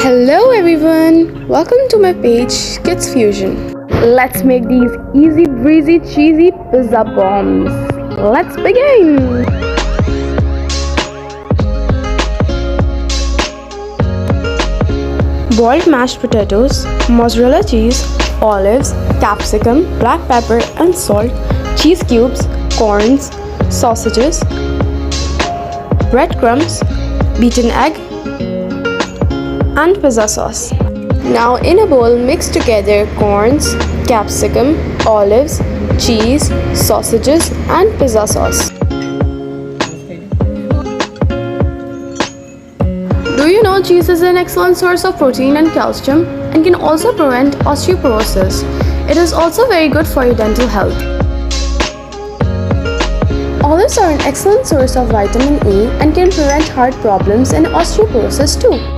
Hello everyone, welcome to my page Kids Fusion. Let's make these easy breezy cheesy pizza bombs. Let's begin. Boiled mashed potatoes, mozzarella cheese, olives, capsicum, black pepper and salt, cheese cubes, corns, sausages, breadcrumbs, beaten egg and pizza sauce. Now in a bowl mix together corns, capsicum, olives, cheese, sausages and pizza sauce. Do you know cheese is an excellent source of protein and calcium and can also prevent osteoporosis. It is also very good for your dental health. Olives are an excellent source of vitamin E and can prevent heart problems and osteoporosis too.